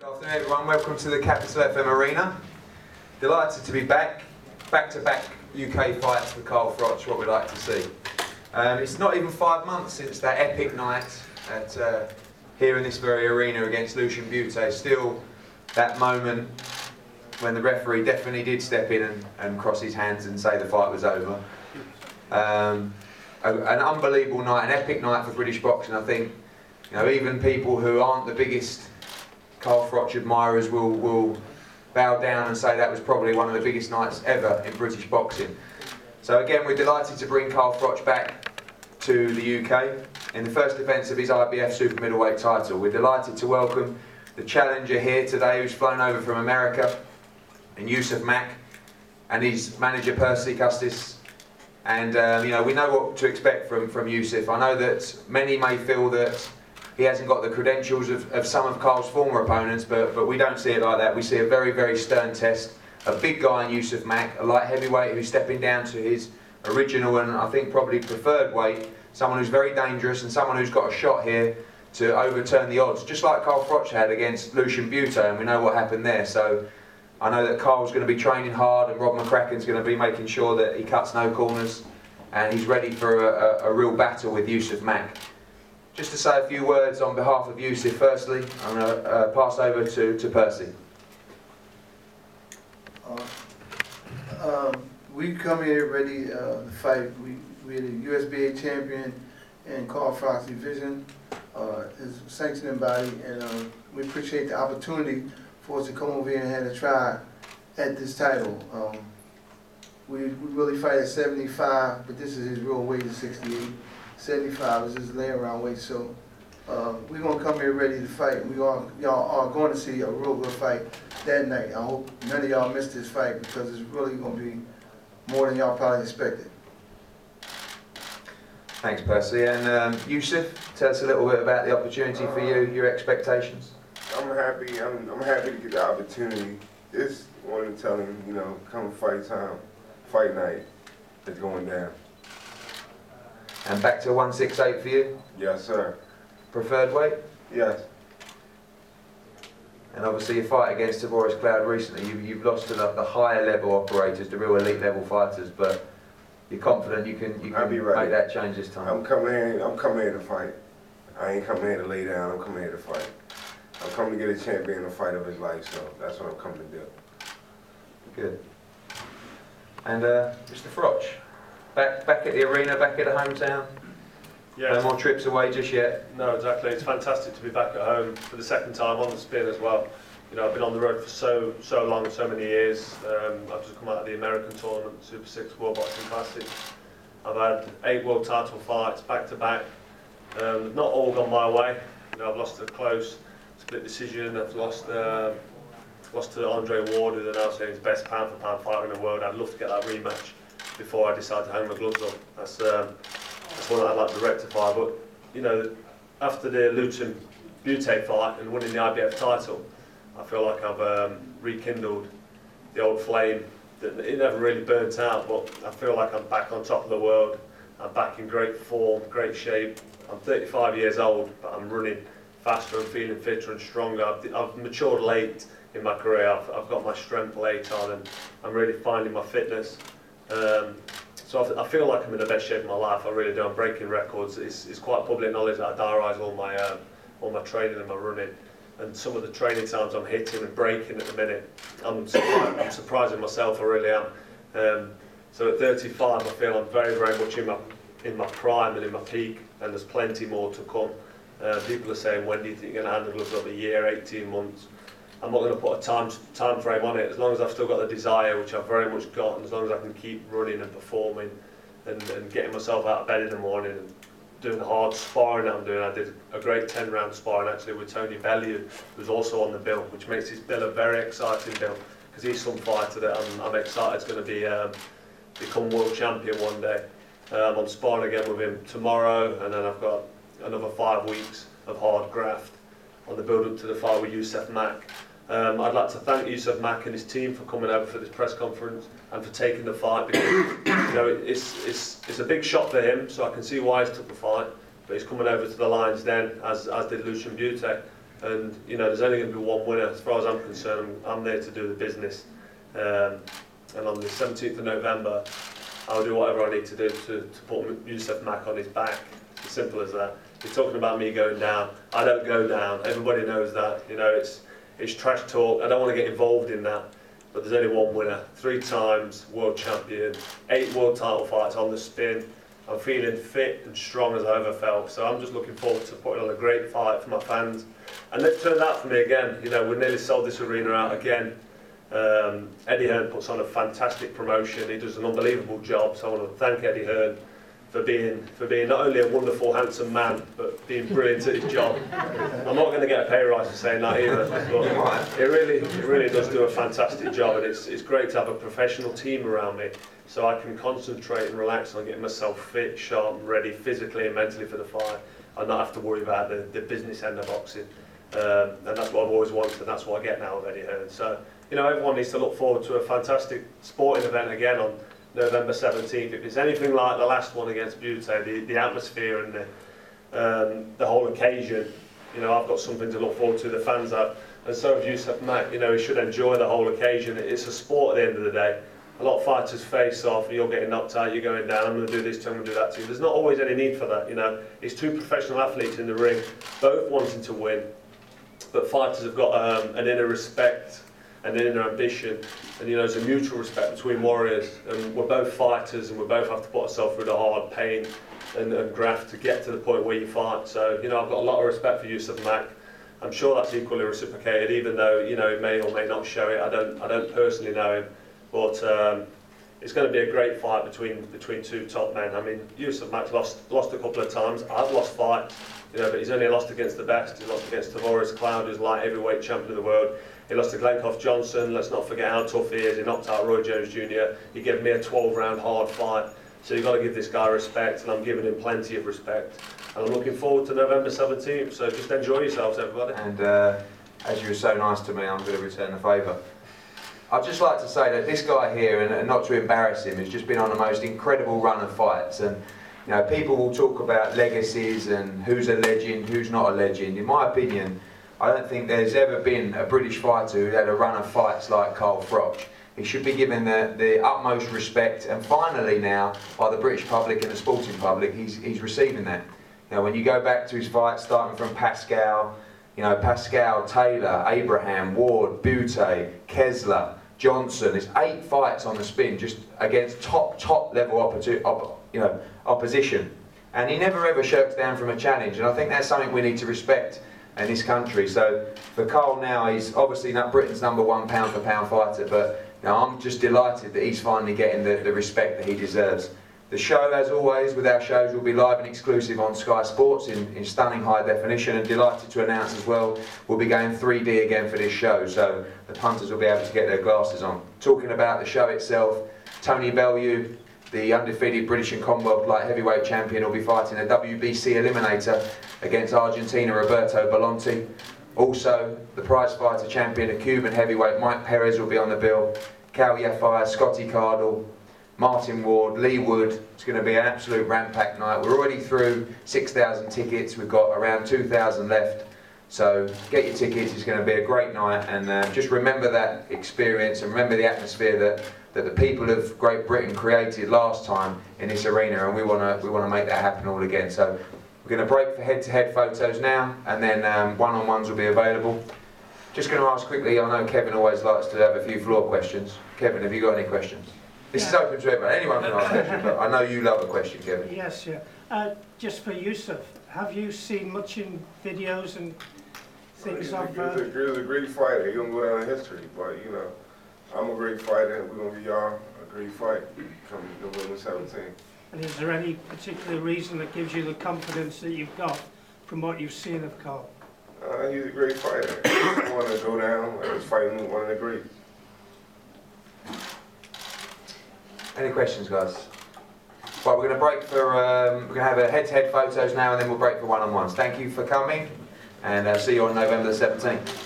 Good afternoon everyone, welcome to the Capital FM Arena. Delighted to be back-to-back UK fights for Carl Froch, what we'd like to see. It's not even 5 months since that epic night here in this very arena against Lucian Butte. Still that moment when the referee definitely did step in and cross his hands and say the fight was over. An unbelievable night, an epic night for British boxing. I think even people who aren't the biggest Carl Froch admirers will bow down and say that was probably one of the biggest nights ever in British boxing. So again, we're delighted to bring Carl Froch back to the UK in the first defence of his IBF super middleweight title. We're delighted to welcome the challenger here today, who's flown over from America, and Yusaf Mack, and his manager Percy Custis. And we know what to expect from Yusaf. I know that many may feel that he hasn't got the credentials of some of Carl's former opponents, but we don't see it like that. We see a very, very stern test. A big guy in Yusaf Mack, a light heavyweight who's stepping down to his original and I think probably preferred weight. Someone who's very dangerous and someone who's got a shot here to overturn the odds, just like Carl Froch had against Lucian Butte, and we know what happened there. So I know that Carl's going to be training hard, and Rob McCracken's going to be making sure that he cuts no corners, and he's ready for a real battle with Yusaf Mack. Just to say a few words on behalf of Yusaf, firstly, I'm going to pass over to Percy. We come here ready to fight. We're the USBA champion in Carl Froch's division, his sanctioning body, and we appreciate the opportunity for us to come over here and have a try at this title. We really fight at 75, but this is his real weight is 68. 75 is his laying around weight, so we're going to come here ready to fight. Y'all are going to see a real good fight that night. I hope none of y'all miss this fight because it's really going to be more than y'all probably expected. Thanks, Percy. And Yusaf, tell us a little bit about the opportunity for you, your expectations. I'm happy to get the opportunity. Just wanted to tell him, come fight time, fight night, it's going down. And back to 168 for you? Yes, sir. Preferred weight? Yes. And obviously your fight against Tavoris Cloud recently, you've lost to the higher level operators, the real elite level fighters, but you're confident you can make that change this time? I'm coming here to fight. I ain't coming here to lay down, I'm coming here to fight. I'm coming to get a champion a fight of his life, so that's what I'm coming to do. Good. And Mr. Froch, back at the arena, back at the hometown? Yeah. No more trips away just yet? No, exactly. It's fantastic to be back at home for the second time on the spin as well. I've been on the road for so long, so many years. I've just come out of the American tournament, Super 6 World Boxing Classic. I've had 8 world title fights back to back. Not all gone my way. I've lost a close split decision. I've lost to Andre Ward, who they're now saying is the best pound for pound fighter in the world. I'd love to get that rematch before I decide to hang my gloves up. That's one that I'd like to rectify. But after the Lucian Butte fight and winning the IBF title, I feel like I've rekindled the old flame. It never really burnt out, but I feel like I'm back on top of the world. I'm back in great form, great shape. I'm 35 years old, but I'm running faster and feeling fitter and stronger. I've matured late in my career. I've got my strength late on, and I'm really finding my fitness. So I feel like I'm in the best shape of my life. I really do. I'm breaking records. It's quite public knowledge that I diarise all my training and my running. And some of the training times I'm hitting and breaking at the minute, I'm surprising myself, I really am. So at 35, I feel I'm very, very much in my prime and in my peak, and there's plenty more to come. People are saying, when do you think you're going to hand the gloves up? A year, 18 months? I'm not going to put a time frame on it. As long as I've still got the desire, which I've very much got, and as long as I can keep running and performing and getting myself out of bed in the morning and doing the hard sparring that I'm doing. I did a great 10-round sparring actually with Tony Bellew, who's also on the bill, which makes this bill a very exciting bill, because he's some fighter that I'm excited is going to be become world champion one day. I'm sparring again with him tomorrow, and then I've got another 5 weeks of hard graft on the build up to the fight with Yusaf Mack. I'd like to thank Yusaf Mack and his team for coming over for this press conference and for taking the fight, because it's a big shot for him, so I can see why he's took the fight, but he's coming over to the Lions Den, as did Lucian Butte. And you know, there's only going to be one winner as far as I'm concerned. I'm there to do the business. And on the 17th of November, I'll do whatever I need to do to put Yusaf Mack on his back. As simple as that. You're talking about me going down. I don't go down. Everybody knows that. You know, it's trash talk. I don't want to get involved in that. But there's only one winner. 3 times world champion, 8 world title fights on the spin. I'm feeling fit and strong as I ever felt. So I'm just looking forward to putting on a great fight for my fans. And they've turned out for me again. You know, we nearly sold this arena out again. Eddie Hearn puts on a fantastic promotion. He does an unbelievable job. So I want to thank Eddie Hearn for being not only a wonderful, handsome man, but being brilliant at his job. I'm not going to get a pay rise for saying that either, but it really does do a fantastic job, and it's great to have a professional team around me, so I can concentrate and relax on getting myself fit, sharp, and ready physically and mentally for the fight, and not have to worry about the business end of boxing. And that's what I've always wanted, and that's what I get now with Eddie Hearn. So, you know, everyone needs to look forward to a fantastic sporting event again on November 17th. If it's anything like the last one against Butte, the atmosphere and the whole occasion, you know, I've got something to look forward to, the fans have, and so have Yusaf Mack. You know, he should enjoy the whole occasion. It's a sport at the end of the day. A lot of fighters face off, you're getting knocked out, you're going down, I'm going to do this to you, I'm going to do that to you. There's not always any need for that, you know. It's 2 professional athletes in the ring, both wanting to win, but fighters have got an inner respect and an inner ambition, and you know, there's a mutual respect between warriors, and we're both fighters, and we both have to put ourselves through the hard pain and graft to get to the point where you fight. So, you know, I've got a lot of respect for Yusaf Mack. I'm sure that's equally reciprocated, even though, you know, he may or may not show it. I don't personally know him, but it's going to be a great fight between 2 top men. I mean, Yusaf Mack's lost a couple of times. I've lost fights, you know, but he's only lost against the best. He lost against Tavoris Cloud, who's light heavyweight champion of the world. He lost to Glencoff Johnson. Let's not forget how tough he is. He knocked out Roy Jones Jr. He gave me a 12-round hard fight. So you've got to give this guy respect, and I'm giving him plenty of respect. And I'm looking forward to November 17th. So just enjoy yourselves, everybody. And as you were so nice to me, I'm going to return the favour. I'd just like to say that this guy here, and not to embarrass him, has just been on the most incredible run of fights. And you know, people will talk about legacies and who's a legend, who's not a legend. In my opinion, I don't think there's ever been a British fighter who had a run of fights like Carl Froch. He should be given the utmost respect, and finally now, by the British public and the sporting public, he's receiving that. You know, when you go back to his fights, starting from Pascal, you know, Pascal, Taylor, Abraham, Ward, Butte, Kessler, Johnson. There's 8 fights on the spin just against top level opposition, and he never ever shirks down from a challenge. And I think that's something we need to respect in this country. So for Carl now, he's obviously not Britain's #1 pound for pound fighter, but you know, I'm just delighted that he's finally getting the respect that he deserves. The show, as always, with our shows, will be live and exclusive on Sky Sports in stunning high definition, and delighted to announce as well, we'll be going 3D again for this show, so the punters will be able to get their glasses on. Talking about the show itself, Tony Bellew, the undefeated British and Commonwealth light heavyweight champion, will be fighting a WBC eliminator against Argentina Roberto Bellonti. Also, the prize fighter champion, a Cuban heavyweight, Mike Perez, will be on the bill. Cal Yafai, Scotty Cardle, Martin Ward, Lee Wood. It's going to be an absolute ram-packed night. We're already through 6,000 tickets. We've got around 2,000 left. So get your tickets. It's going to be a great night. And just remember that experience, and remember the atmosphere that the people of Great Britain created last time in this arena. And we want to make that happen all again. So we're going to break for head-to-head photos now, and then one-on-ones will be available. Just going to ask quickly, I know Kevin always likes to have a few floor questions. Kevin, have you got any questions? This is open to everyone. Anyone can ask questions, but I know you love a question, Kevin. Yes, yeah. Just for Yusaf, have you seen much in videos and things He's of... He's a great fighter. He's going to go down in history, but, you know, I'm a great fighter, and we're going to give y'all a great fight come November 17th. And is there any particular reason that gives you the confidence that you've got from what you've seen of Carl? He's a great fighter. I want to go down and just fighting with one of the greats. Any questions, guys? Right, we're going to break for, we're going to have a head-to-head photos now, and then we'll break for one-on-ones. Thank you for coming, and see you on November the 17th.